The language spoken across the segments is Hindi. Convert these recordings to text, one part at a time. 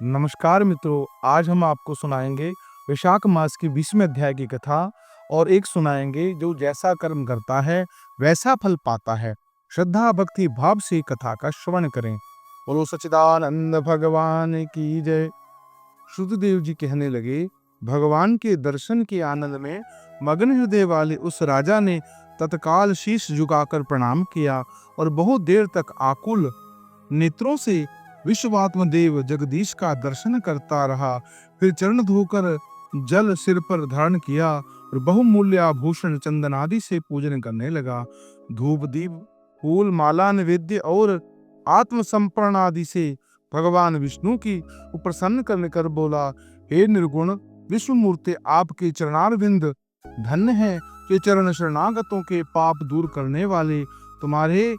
नमस्कार मित्रों, आज हम आपको सुनाएंगे वैशाख मास की 20वें अध्याय की कथा और एक सुनाएंगे जो जैसा कर्म करता है वैसा फल पाता है। श्रद्धा भक्ति भाव से कथा का श्रवण करें। बोलो सच्चिदानंद भगवान की जय। श्रुतदेव जी कहने लगे, भगवान के दर्शन के आनंद में मगन हृदय वाले उस राजा ने तत्काल शीश झुकाकर प्रणाम किया और बहुत देर तक आकुल नेत्रों से विश्वात्म देव जगदीश का दर्शन करता रहा। फिर चरण धोकर जल सिर पर धारण किया और बहुमूल्य आभूषण चंदन आदि से पूजन करने लगा। धूप दीप फूल माला नैवेद्य और आत्मसमर्पण आदि से भगवान विष्णु की प्रसन्न करने कर बोला, हे निर्गुण विश्वमूर्ति, आपके चरणारविंद धन्य है कि चरण शरणागतों के पाप दूर करने वाले। तुम्हारे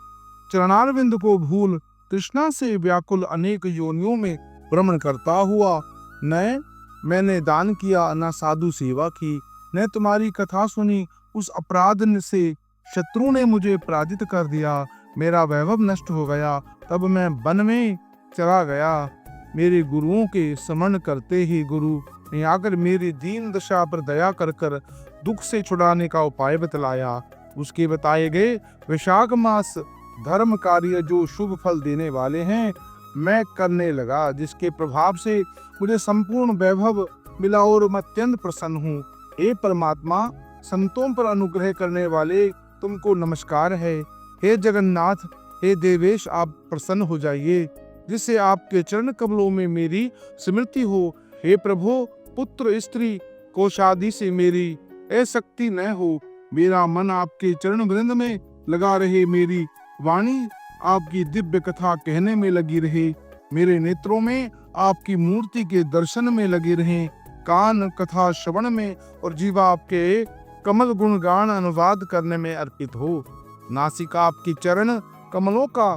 चरणारविंद को भूल तृष्णा से व्याकुल अनेक योनियों में भ्रमण करता हुआ न मैंने दान किया, न साधु सेवा की, न तुम्हारी कथा सुनी। उस अपराध से शत्रु ने मुझे पराजित कर दिया, मेरा वैभव नष्ट हो गया। तब मैं वन में चला गया। मेरे गुरुओं के स्मरण करते ही गुरु ने आकर मेरी दीन दशा पर दया कर दुख से छुड़ाने का उपाय बतलाया। उसके बताए गए वैशाख मास धर्म कार्य जो शुभ फल देने वाले हैं मैं करने लगा, जिसके प्रभाव से मुझे संपूर्ण वैभव मिला और मैं अत्यंत प्रसन्न हूँ। हे परमात्मा, संतों पर अनुग्रह करने वाले, तुमको नमस्कार है। हे जगन्नाथ, हे देवेश, आप प्रसन्न हो जाइए, जिससे आपके चरण कमलों में मेरी स्मृति हो। हे प्रभु, पुत्र स्त्री कोशादि से मेरी अशक्ति न हो। मेरा मन आपके चरण वृंद में लगा रहे, मेरी वाणी आपकी दिव्य कथा कहने में लगी रहे, मेरे नेत्रों में आपकी मूर्ति के दर्शन में लगे रहे, कान कथा श्रवण में और जीवा आपके कमल गुणगान अनुवाद करने में अर्पित हो। नासिका आपकी चरण कमलों का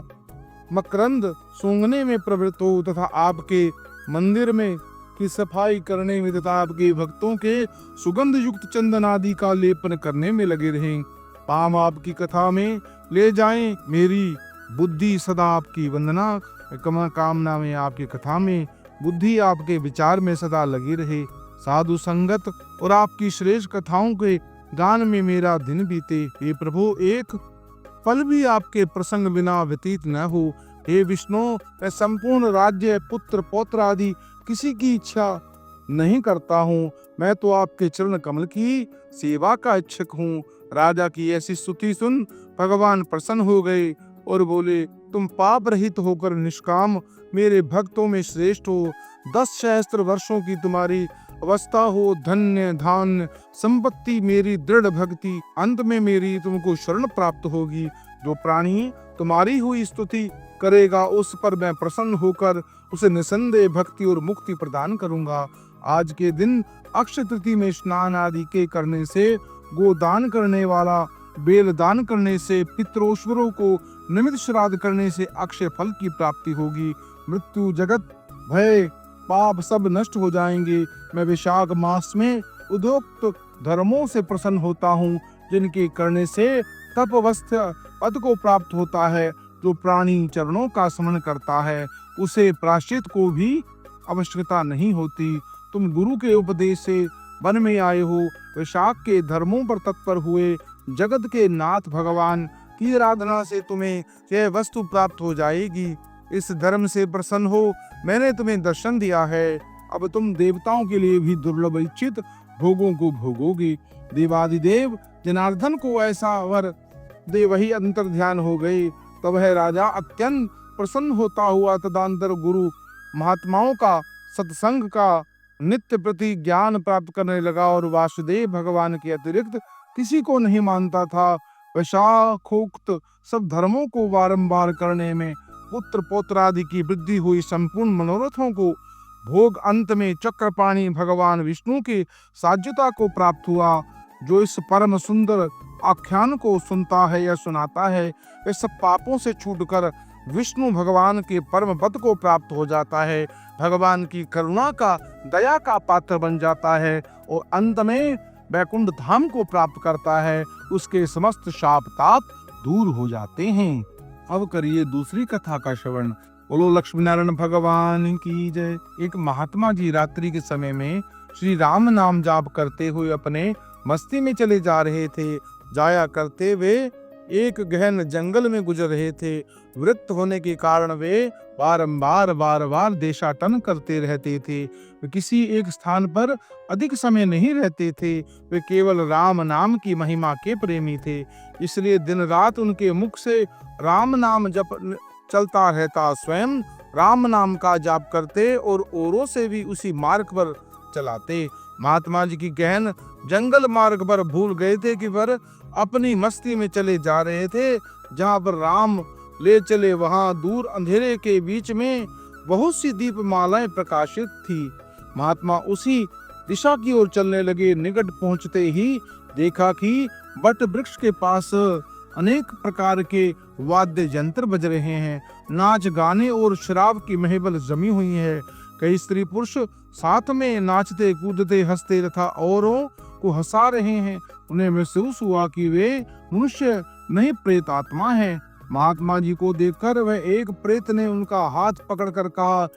मकरंद सूंघने में प्रवृत्त हो तथा आपके मंदिर में की सफाई करने में तथा आपके भक्तों के सुगंध युक्त चंदन आदि का लेपन करने में लगे रहें। पाम आपकी कथा में ले जाएं, मेरी बुद्धि सदा आपकी वंदना कामना में, आपकी कथा में बुद्धि आपके विचार में सदा लगी रहे। साधु संगत और आपकी श्रेष्ठ कथाओं के गान में मेरा दिन बीते। हे प्रभु, एक पल भी आपके प्रसंग बिना व्यतीत न हो। हे विष्णु, मैं संपूर्ण राज्य पुत्र पौत्र आदि किसी की इच्छा नहीं करता हूँ, मैं तो आपके चरण कमल की सेवा का इच्छुक हूँ। राजा की ऐसी स्तुति सुन भगवान प्रसन्न हो गए और बोले, तुम पाप रहित होकर निष्काम मेरे भक्तों में श्रेष्ठ हो। 10 सहस्त्र वर्षों की तुम्हारी अवस्था हो, धन्य धान्य संपत्ति मेरी दृढ़ भक्ति, अंत में मेरी तुमको शरण प्राप्त होगी। जो प्राणी तुम्हारी हुई स्तुति करेगा उस पर मैं प्रसन्न होकर उसे निसंदेह भक्ति और मुक्ति प्रदान करूंगा। आज के दिन अक्षय तृतीया में स्नान आदि के करने से, गोदान करने वाला, बेल दान करने से, पितरोश्वरों को निमित्त श्राद्ध करने से अक्षय फल की प्राप्ति होगी। मृत्यु जगत भय पाप सब नष्ट हो जाएंगे। मैं वैशाख मास में उदोक्त धर्मों से प्रसन्न होता हूँ, जिनके करने से तपवस्थ पद को प्राप्त होता है। जो प्राणी चरणों का स्मरण करता है उसे प्रायश्चित को भी आवश्यकता नहीं होती। तुम गुरु के उपदेश से वन में आए हो, वैशाख के धर्मों पर तत्पर हुए जगत के नाथ भगवान की आराधना से तुम्हें यह वस्तु प्राप्त हो जाएगी। इस धर्म से प्रसन्न हो, मैंने तुम्हें दर्शन दिया है। अब तुम देवताओं के लिए भी दुर्लभ इच्छित भोगों को भोगोगे। देवादिदेव जनार्दन को ऐसा वर दे वही अंतर ध्यान हो गए। तब वह राजा अत्यंत प्रसन्न होता हुआ तदंतर गुरु महात्माओं का सत्संग का नित्य प्रति ज्ञान प्राप्त करने लगा और वासुदेव भगवान के अतिरिक्त किसी को नहीं मानता था। वैशाखोक्त सब धर्मों को बारंबार करने में पुत्र पौत्र आदि की वृद्धि हुई। संपूर्ण मनोरथों को भोग अंत में चक्रपाणी भगवान विष्णु की साज्यता को प्राप्त हुआ। जो इस परम सुंदर आख्यान को सुनता है या सुनाता है, वे सब पापों से छूटकर विष्णु भगवान के परम पद को प्राप्त हो जाता है, भगवान की करुणा का दया का पात्र बन जाता है और अंत में वैकुंठ धाम को प्राप्त करता है। उसके समस्त शाप ताप दूर हो जाते हैं। अब करिए दूसरी कथा का श्रवण। बोलो लक्ष्मी नारायण भगवान की जय। एक महात्मा जी रात्रि के समय में श्री राम नाम जाप करते हुए अपने मस्ती में चले जा रहे थे। जाया करते वे एक गहन जंगल में गुजर रहे थे। वृत्त होने के कारण वे बार बार देशाटन करते रहते थे। वे किसी एक स्थान पर अधिक समय नहीं रहते थे। वे केवल राम नाम की महिमा के प्रेमी थे, इसलिए दिन रात उनके मुख से राम नाम जप चलता रहता। स्वयं राम नाम का जाप करते और औरों से भी उसी मार्ग पर चलाते। महात्मा जी की गहन जंगल मार्ग पर भूल गए थे कि पर अपनी मस्ती में चले जा रहे थे। जहाँ पर राम ले चले वहां दूर अंधेरे के बीच में बहुत सी दीपमालाएं प्रकाशित थी। महात्मा उसी दिशा की ओर चलने लगे। निकट पहुंचते ही देखा कि बट वृक्ष के पास अनेक प्रकार के वाद्य यंत्र बज रहे हैं। नाच गाने और शराब की महफिल जमी हुई है। कई स्त्री पुरुष साथ में नाचते कूदते हंसते तथा औरों को हंसा रहे हैं। उन्हें महसूस हुआ कि वे मनुष्य नहीं प्रेत आत्मा है। महात्मा जी को देखकर वह एक प्रेत ने उनका हाथ पकड़कर कहा,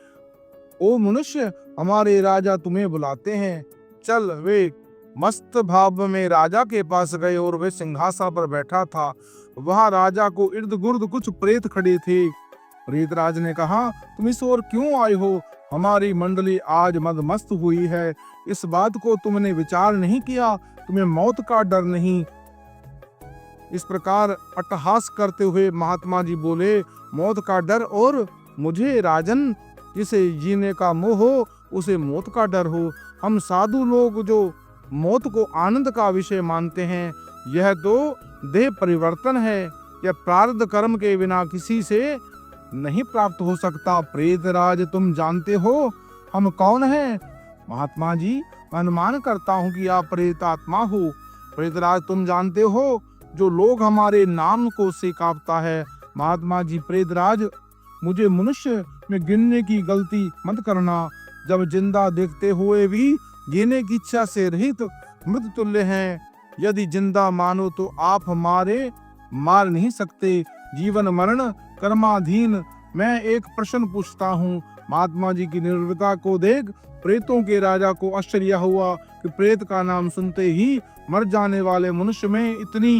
ओ मनुष्य, हमारे राजा तुम्हें बुलाते हैं, चल। वे मस्त भाव में राजा के पास गए और वे सिंहासन पर बैठा था। वहां राजा को इर्द गिर्द कुछ प्रेत खड़े थे। प्रेतराज ने कहा, तुम इस ओर क्यों आए हो? हमारी मंडली आज मदमस्त हुई है। इस बात को तुमने विचार नहीं किया? तुम्हें मौत का डर नहीं? इस प्रकार अट्टहास करते हुए महात्मा जी बोले, मौत का डर? और मुझे राजन, जिसे जीने का मोह हो उसे मौत का डर हो? हम साधु लोग जो मौत को आनंद का विषय मानते हैं, यह तो देह परिवर्तन है। यह प्रारब्ध कर्म के बिना किसी से नहीं प्राप्त हो सकता। प्रेतराज, तुम जानते हो हम कौन हैं? महात्मा जी, अनुमान करता हूँ कि आप प्रेत आत्मा हो। प्रेतराज, तुम जानते हो जो लोग हमारे नाम को से कांपता है। महात्मा जी, प्रेतराज, मुझे मनुष्य में गिनने की गलती मत करना। जब जिंदा देखते हुए भी जीने की इच्छा से रहित मृत तुल्य हैं। यदि जिंदा मानो तो आप हमारे मार नहीं सकते। जीवन मरण कर्माधीन। मैं एक प्रश्न पूछता हूँ। महात्मा जी की निर्भयता को देख प्रेतों के राजा को आश्चर्य हुआ कि प्रेत का नाम सुनते ही मर जाने वाले मनुष्य में इतनी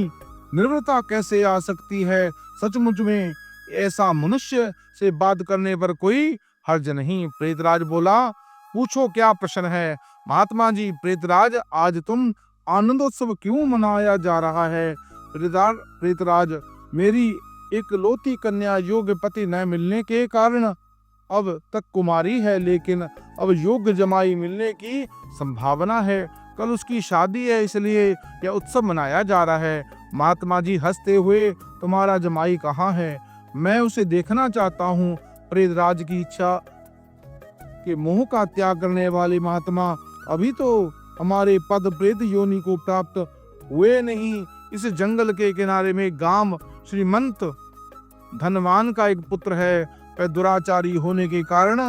निर्भयता कैसे आ सकती है। सचमुच में ऐसा मनुष्य से बात करने पर कोई हर्ज नहीं। प्रेतराज बोला, पूछो क्या प्रश्न है? महात्मा जी, प्रेतराज, आज तुम आनंदोत्सव क्यों मनाया जा रहा है? प्रेतराज, मेरी एक लौती कन्या योग्य पति न मिलने के कारण अब तक कुमारी है, लेकिन अब योग्य जमाई मिलने की संभावना है। कल उसकी शादी है, इसलिए यह उत्सव मनाया जा रहा है। महात्मा जी हंसते हुए, तुम्हारा जमाई कहाँ है? मैं उसे देखना चाहता हूँ। प्रेतराज की इच्छा के मोह का त्याग करने वाले महात्मा अभी तो हमारे पद प्रेत योनि को प्राप्त हुए नहीं। इस जंगल के किनारे में गांव श्रीमंत धनवान का एक पुत्र है। वह दुराचारी होने के कारण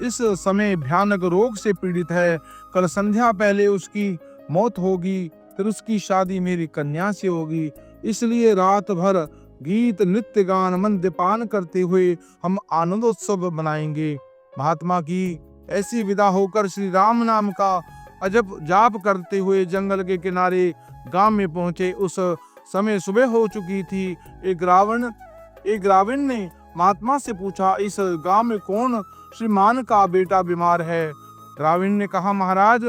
इस समय भयानक रोग से पीड़ित है। कल संध्या पहले उसकी मौत होगी, फिर उसकी शादी मेरी कन्या से होगी। इसलिए रात भर गीत नृत्य गान मद्यपान करते हुए हम आनंदोत्सव मनाएंगे। महात्मा की ऐसी विदा होकर श्री राम नाम का अजब जाप करते हुए जंगल के किनारे गांव में पहुंचे। उस समय सुबह हो चुकी थी। एक ग्रामीण ने महात्मा से पूछा, इस गांव में कौन श्रीमान का बेटा बीमार है? ग्रामीण ने कहा, महाराज,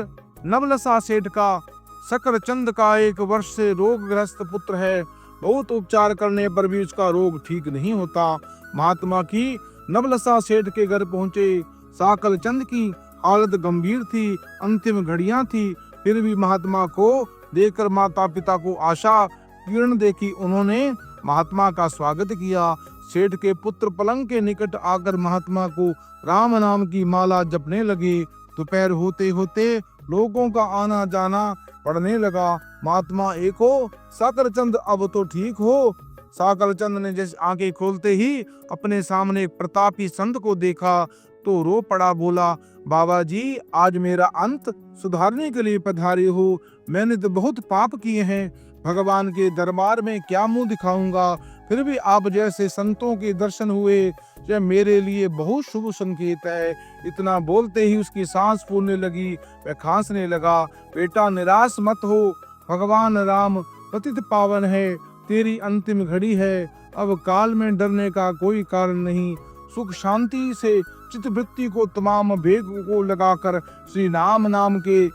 नवलसा सेठ का शकरचंद का 1 वर्ष से रोगग्रस्त पुत्र है। बहुत उपचार करने पर भी उसका रोग ठीक नहीं होता। महात्मा की नवलसा सेठ के घर पहुंचे। शकरचंद की हालत गंभीर थी, अंतिम घड़ियां थी। फिर भी महात्मा को देखकर माता पिता को आशा किरण देखी। उन्होंने महात्मा का स्वागत किया। सेठ के पुत्र पलंग के निकट आकर महात्मा को राम नाम की माला जपने लगे। दोपहर होते होते लोगों का आना जाना पड़ने लगा। महात्मा एक हो, शकरचंद अब तो ठीक हो। शकरचंद ने जैसे आंखें खोलते ही अपने सामने एक प्रतापी संत को देखा तो रो पड़ा। बोला, बाबा जी, आज मेरा अंत सुधारने के लिए पधारे हो। मैंने तो बहुत पाप किए हैं। भगवान के दरबार में क्या मुंह दिखाऊंगा? फिर भी आप जैसे संतों के दर्शन हुए, यह मेरे लिए बहुत शुभ संकेत है। इतना बोलते ही उसकी सांस फूलने लगी, वह खांसने लगा। बेटा निराश मत हो, भगवान राम पतित पावन है, तेरी अंतिम घड़ी है, अब काल में डरने का कोई कारण नहीं। सुख शांति से चित्तवृत्ति को तमाम वेग को लगाकर श्री राम नाम के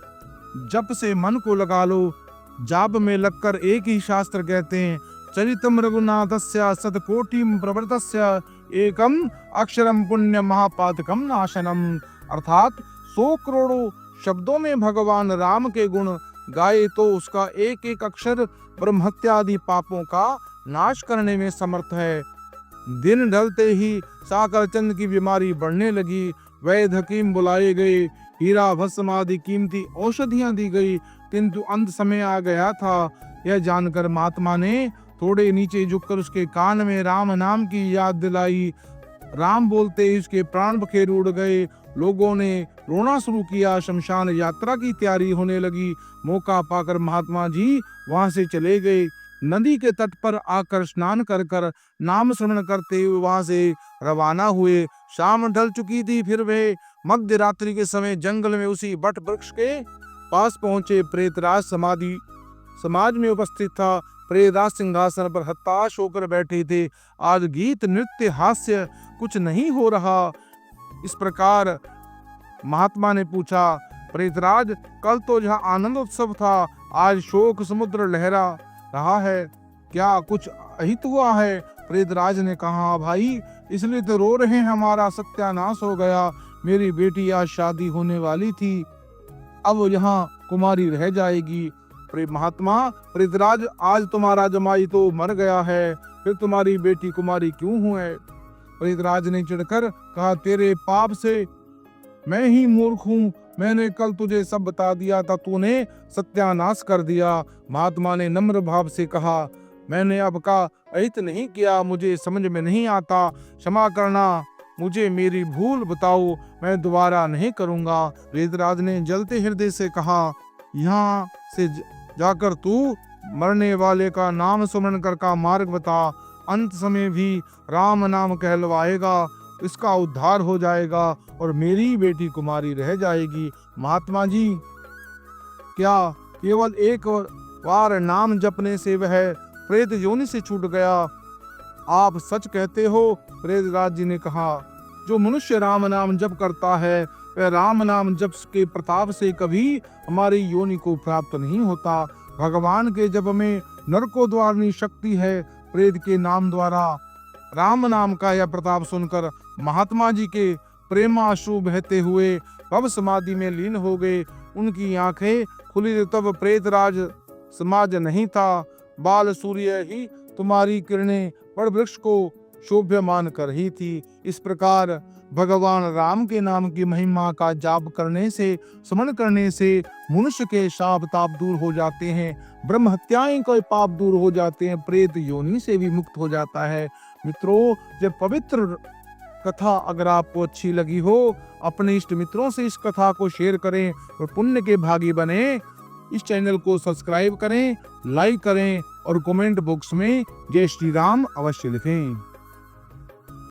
जप से मन को लगा लो। जाप में लगकर एक ही शास्त्र कहते हैं, चरितम रघुनाथस्य शतकोटिम प्रवृतस्य एकम अक्षरम पुण्य महापातकम नाशनम। अर्थात 100 करोड़ों शब्दों में भगवान राम के गुण गाए तो उसका एक एक अक्षर ब्रह्महत्या आदि पापों का नाश करने में समर्थ है। दिन ढलते ही साकरचंद की बीमारी बढ़ने लगी। वैद्य हकीम बुलाए गए, हीरा भस्म आदि कीमती औषधियां दी गई, किंतु अंत समय आ गया था। यह जानकर महात्मा ने थोड़े नीचे झुककर उसके कान में राम नाम की याद दिलाई। राम बोलते ही उसके प्राण पखेरु उड़ गए। लोगों ने रोना शुरू किया। शमशान यात्रा की तैयारी होने लगी। मौका पाकर महात्मा जी वहां से चले गए। नदी के तट पर आकर स्नान कर कर नाम स्मरण करते हुए वहां से रवाना हुए। शाम ढल चुकी थी। फिर वे मध्य रात्रि के समय जंगल में उसी बट वृक्ष के पास पहुंचे। प्रेतराज समाज में उपस्थित था। प्रेतराज सिंहासन पर हताश होकर बैठे थे। आज गीत नृत्य हास्य कुछ नहीं हो रहा। इस प्रकार महात्मा ने पूछा, प्रेतराज कल तो जहाँ आनंद उत्सव था, आज शोक समुद्र लहरा रहा है, क्या कुछ अहित हुआ है? प्रेतराज ने कहा, भाई इसलिए तो रो रहे हैं, हमारा सत्यानाश हो गया। मेरी बेटी आज शादी होने वाली थी, अब यहाँ कुमारी रह जाएगी। महात्मा, प्रेतराज आज तुम्हारा जमाई तो मर गया है, फिर तुम्हारी बेटी कुमारी क्यों हुए? प्रेतराज ने चिढ़कर कहा, तेरे पाप से मैं ही मूर्ख हूँ। मैंने कल तुझे सब बता दिया था, तूने सत्यानाश कर दिया। महात्मा ने नम्र भाव से कहा, मैंने अब का अहित नहीं किया, मुझे समझ में नहीं आता, क्षमा करना, मुझे मेरी भूल बताओ, मैं दोबारा नहीं करूंगा। प्रेतराज ने जलते हृदय से कहा, यहाँ से जाकर तू मरने वाले का नाम सुमरण कर का मार्ग बता। अंत समय भी राम नाम कहलवाएगा, इसका उद्धार हो जाएगा और मेरी बेटी कुमारी रह जाएगी। महात्मा जी, क्या केवल एक बार नाम जपने से वह प्रेत योनि से छूट गया? आप सच कहते हो। प्रेतराज जी ने कहा, जो मनुष्य राम नाम जप करता है वह राम नाम जप के प्रताप से कभी हमारी योनि को प्राप्त नहीं होता। भगवान के जप में नरकोद्वारणी शक्ति है। प्रेत के नाम द्वारा राम नाम का यह प्रताप सुनकर महात्मा जी के प्रेमाश्रु बहते हुए भव समाधि में लीन हो गए। उनकी आंखें खुली तब प्रेतराज समाज नहीं था। बाल सूर्य ही तुम्हारी किरणें बड़ वृक्ष को शोभ्यमान कर रही थी। इस प्रकार भगवान राम के नाम की महिमा का जाप करने से, स्मरण करने से मनुष्य के शाप ताप दूर हो जाते हैं, ब्रह्म हत्याएं के पाप दूर हो जाते हैं, प्रेत योनि से भी मुक्त हो जाता है। मित्रों, जब पवित्र कथा अगर आपको अच्छी लगी हो, अपने इष्ट मित्रों से इस कथा को शेयर करें और पुण्य के भागी बने। इस चैनल को सब्सक्राइब करें, लाइक करें और कमेंट बॉक्स में जय श्री राम अवश्य लिखें।